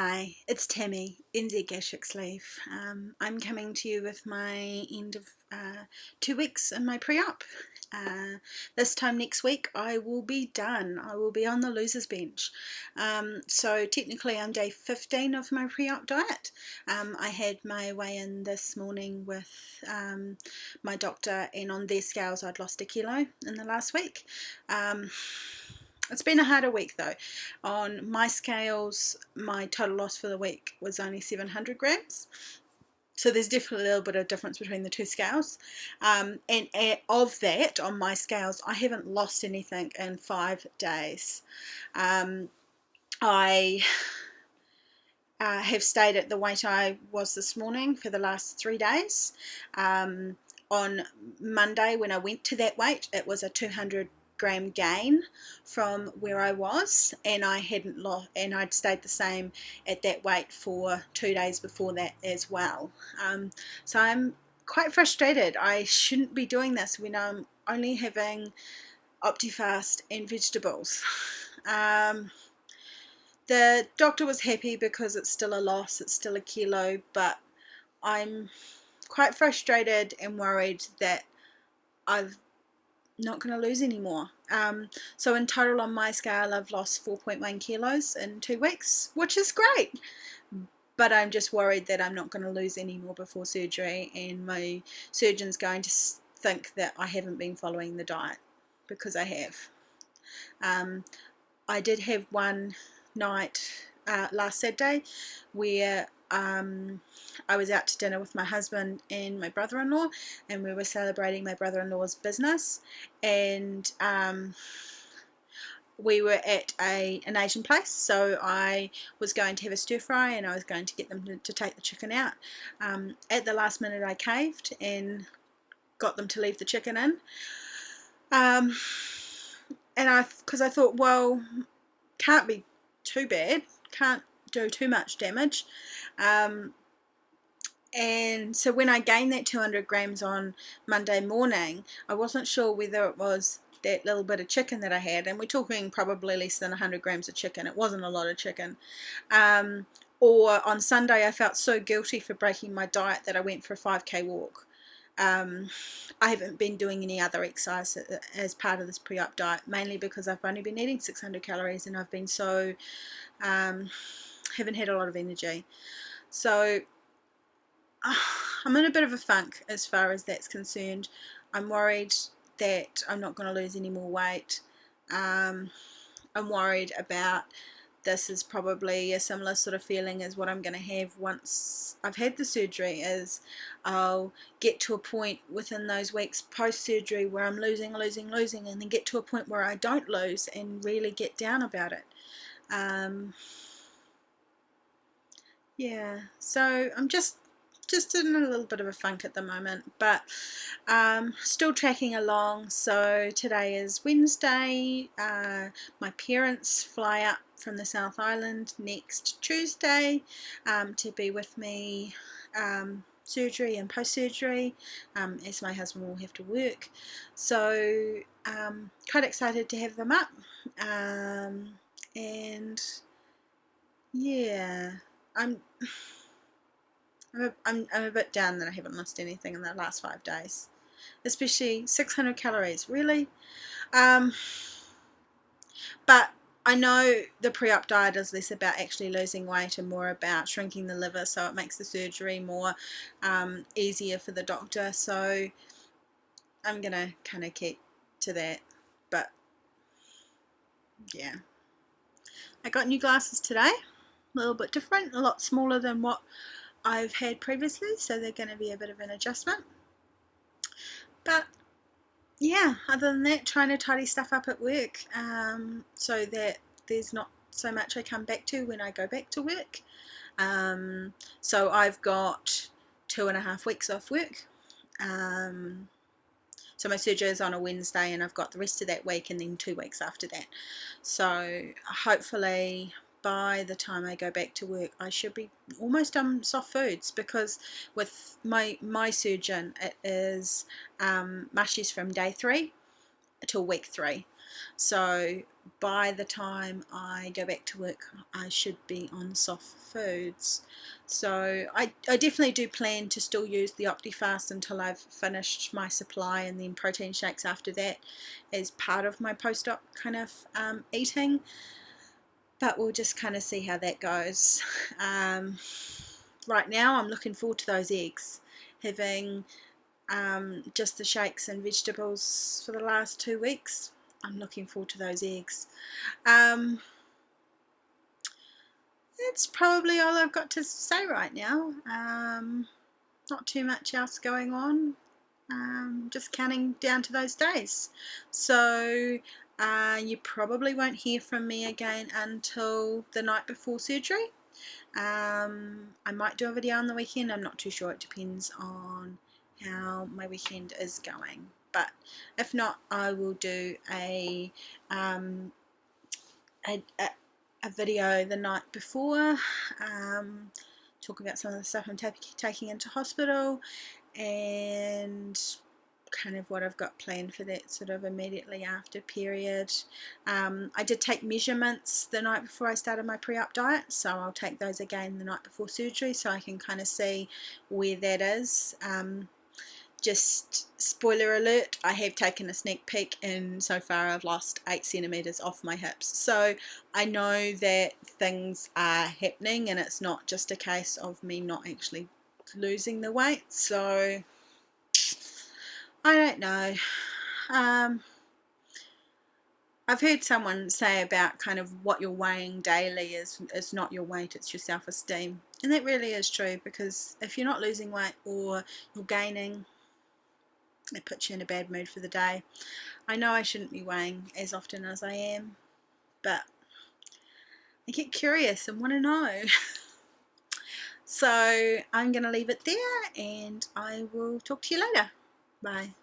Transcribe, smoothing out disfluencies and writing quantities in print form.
Hi, it's Tammy, NZ Gastric Sleeve. I'm coming to you with my end of 2 weeks in my pre-op. This time next week I will be done. I will be on the loser's bench. So technically I'm day 15 of my pre-op diet. I had my weigh-in this morning with my doctor, and on their scales I'd lost 1 kilo in the last week. It's been a harder week though. On my scales, my total loss for the week was only 700 grams. So there's definitely a little bit of difference between the two scales. And of that, on my scales, I haven't lost anything in 5 days. I have stayed at the weight I was this morning for the last 3 days. On Monday, when I went to that weight, it was a 200-gram gain from where I was, and I hadn't lost, and I'd stayed the same at that weight for 2 days before that as well. So I'm quite frustrated. I shouldn't be doing this when I'm only having Optifast and vegetables. The doctor was happy because it's still a loss, it's still 1 kilo, but I'm quite frustrated and worried that I'm not going to lose any more. So in total on my scale I've lost 4.1 kilos in 2 weeks, which is great, but I'm just worried that I'm not going to lose any more before surgery, and my surgeon's going to think that I haven't been following the diet, because I have. I did have one night last Saturday where I was out to dinner with my husband and my brother-in-law, and we were celebrating my brother-in-law's business, and we were at an Asian place, so I was going to have a stir fry and I was going to get them to take the chicken out. At the last minute I caved and got them to leave the chicken in, and because I thought, well, can't be too bad, can't do too much damage. And so when I gained that 200 grams on Monday morning, I wasn't sure whether it was that little bit of chicken that I had, and we're talking probably less than 100 grams of chicken. It wasn't a lot of chicken. Or on Sunday I felt so guilty for breaking my diet that I went for a 5k walk. I haven't been doing any other exercise as part of this pre-op diet, mainly because I've only been eating 600 calories and I've been so haven't had a lot of energy. So I'm in a bit of a funk as far as that's concerned. I'm worried that I'm not going to lose any more weight. I'm worried about this is probably a similar sort of feeling as what I'm going to have once I've had the surgery, is I'll get to a point within those weeks post-surgery where I'm losing, and then get to a point where I don't lose and really get down about it. Yeah, so I'm just in a little bit of a funk at the moment, but still tracking along. So today is Wednesday. My parents fly up from the South Island next Tuesday to be with me surgery and post-surgery, as my husband will have to work. So quite excited to have them up, and yeah, I'm a bit down that I haven't lost anything in the last 5 days, especially 600 calories, really. But I know the pre-op diet is less about actually losing weight and more about shrinking the liver, so it makes the surgery more easier for the doctor. So I'm gonna kind of keep to that. But yeah, I got new glasses today, a little bit different, a lot smaller than what I've had previously, so they're going to be a bit of an adjustment. But yeah, other than that, trying to tidy stuff up at work, so that there's not so much I come back to when I go back to work. So I've got 2.5 weeks off work. So my surgery is on a Wednesday, and I've got the rest of that week and then 2 weeks after that. So hopefully by the time I go back to work I should be almost on soft foods, because with my surgeon it is mushies from day 3 till week 3. So by the time I go back to work, I should be on soft foods. So I definitely do plan to still use the Optifast until I've finished my supply, and then protein shakes after that as part of my post-op kind of eating. But we'll just kind of see how that goes. Right now I'm looking forward to those eggs. Having just the shakes and vegetables for the last 2 weeks, I'm looking forward to those eggs. That's probably all I've got to say right now. Not too much else going on. Just counting down to those days. So you probably won't hear from me again until the night before surgery. I might do a video on the weekend. I'm not too sure. It depends on how my weekend is going. But if not, I will do a video the night before, talk about some of the stuff I'm taking into hospital, and kind of what I've got planned for that sort of immediately after period. I did take measurements the night before I started my pre-op diet, so I'll take those again the night before surgery so I can kind of see where that is. Just spoiler alert, I have taken a sneak peek, and so far I've lost 8 centimeters off my hips. So I know that things are happening, and it's not just a case of me not actually losing the weight. So I don't know. I've heard someone say about kind of what you're weighing daily is not your weight, it's your self-esteem. And that really is true, because if you're not losing weight or you're gaining, it puts you in a bad mood for the day. I know I shouldn't be weighing as often as I am, but I get curious and want to know. So I'm going to leave it there, and I will talk to you later. Bye.